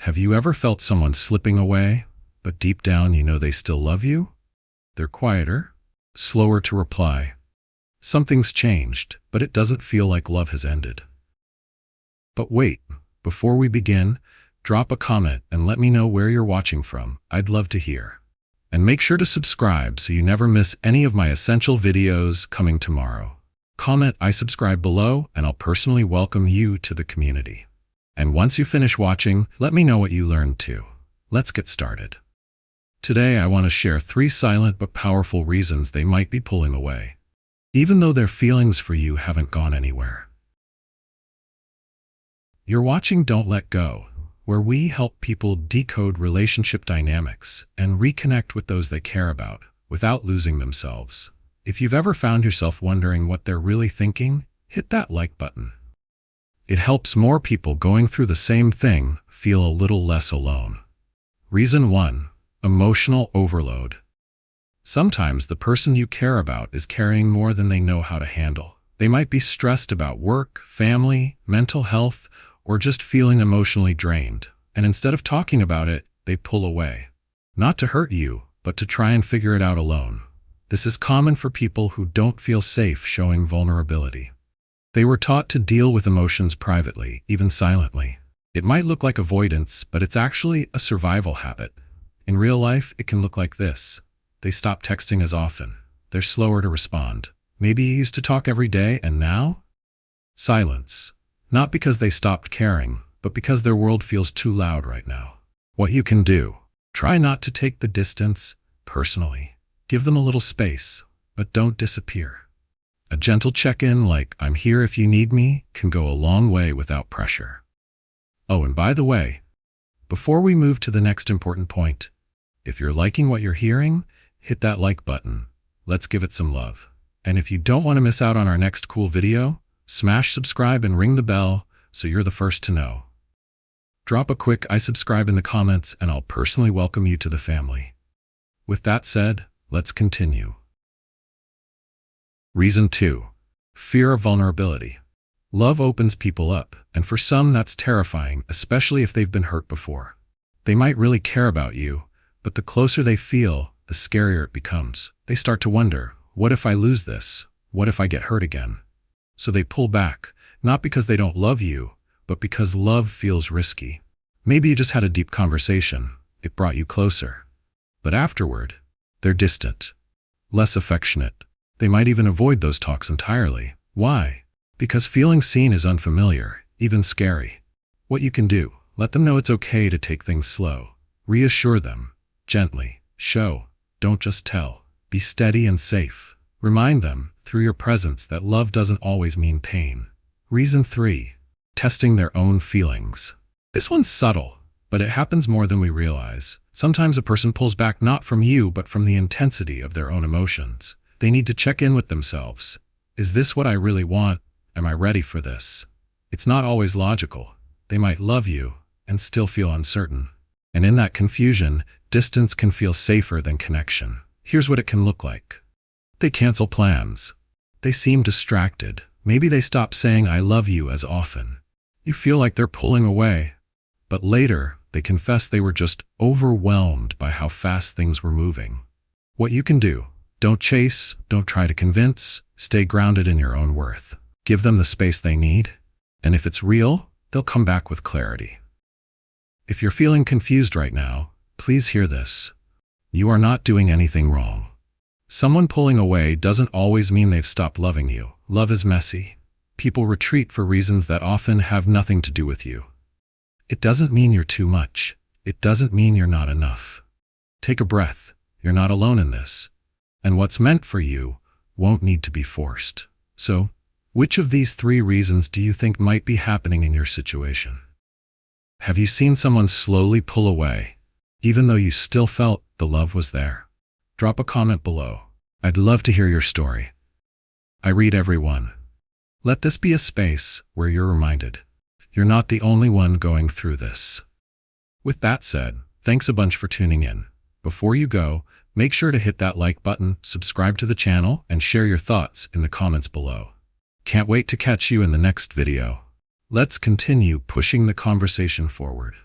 Have you ever felt someone slipping away, but deep down you know they still love you? They're quieter, slower to reply. Something's changed, but it doesn't feel like love has ended. But wait, before we begin, drop a comment and let me know where you're watching from. I'd love to hear. And make sure to subscribe so you never miss any of my essential videos coming tomorrow. Comment "I subscribe" below and I'll personally welcome you to the community. And once you finish watching, let me know what you learned too. Let's get started. Today I want to share 3 silent but powerful reasons they might be pulling away, even though their feelings for you haven't gone anywhere. You're watching Don't Let Go, where we help people decode relationship dynamics and reconnect with those they care about without losing themselves. If you've ever found yourself wondering what they're really thinking, hit that like button. It helps more people going through the same thing feel a little less alone. Reason 1. Emotional overload. Sometimes the person you care about is carrying more than they know how to handle. They might be stressed about work, family, mental health, or just feeling emotionally drained. And instead of talking about it, they pull away. Not to hurt you, but to try and figure it out alone. This is common for people who don't feel safe showing vulnerability. They were taught to deal with emotions privately, even silently. It might look like avoidance, but it's actually a survival habit. In real life, it can look like this. They stop texting as often. They're slower to respond. Maybe you used to talk every day, and now? Silence. Not because they stopped caring, but because their world feels too loud right now. What you can do: try not to take the distance personally. Give them a little space, but don't disappear. A gentle check-in like "I'm here if you need me" can go a long way without pressure. Oh, and by the way, before we move to the next important point, if you're liking what you're hearing, hit that like button. Let's give it some love. And if you don't want to miss out on our next cool video, smash subscribe and ring the bell so you're the first to know. Drop a quick "I subscribe" in the comments and I'll personally welcome you to the family. With that said, let's continue. Reason 2. Fear of vulnerability. Love opens people up, and for some that's terrifying, especially if they've been hurt before. They might really care about you, but the closer they feel, the scarier it becomes. They start to wonder, what if I lose this? What if I get hurt again? So they pull back, not because they don't love you, but because love feels risky. Maybe you just had a deep conversation. It brought you closer. But afterward, they're distant, less affectionate. They might even avoid those talks entirely. Why? Because feeling seen is unfamiliar, even scary. What you can do: let them know it's okay to take things slow. Reassure them, gently. Show, don't just tell. Be steady and safe. Remind them, through your presence, that love doesn't always mean pain. Reason 3. Testing their own feelings. This one's subtle, but it happens more than we realize. Sometimes a person pulls back not from you, but from the intensity of their own emotions. They need to check in with themselves. Is this what I really want? Am I ready for this? It's not always logical. They might love you and still feel uncertain. And in that confusion, distance can feel safer than connection. Here's what it can look like. They cancel plans. They seem distracted. Maybe they stop saying "I love you" as often. You feel like they're pulling away. But later, they confess they were just overwhelmed by how fast things were moving. What you can do: don't chase, don't try to convince, stay grounded in your own worth. Give them the space they need, and if it's real, they'll come back with clarity. If you're feeling confused right now, please hear this. You are not doing anything wrong. Someone pulling away doesn't always mean they've stopped loving you. Love is messy. People retreat for reasons that often have nothing to do with you. It doesn't mean you're too much. It doesn't mean you're not enough. Take a breath. You're not alone in this. And what's meant for you won't need to be forced. So, which of these 3 reasons do you think might be happening in your situation? Have you seen someone slowly pull away, even though you still felt the love was there? Drop a comment below. I'd love to hear your story. I read every one. Let this be a space where you're reminded you're not the only one going through this. With that said, thanks a bunch for tuning in. Before you go, make sure to hit that like button, subscribe to the channel, and share your thoughts in the comments below. Can't wait to catch you in the next video. Let's continue pushing the conversation forward.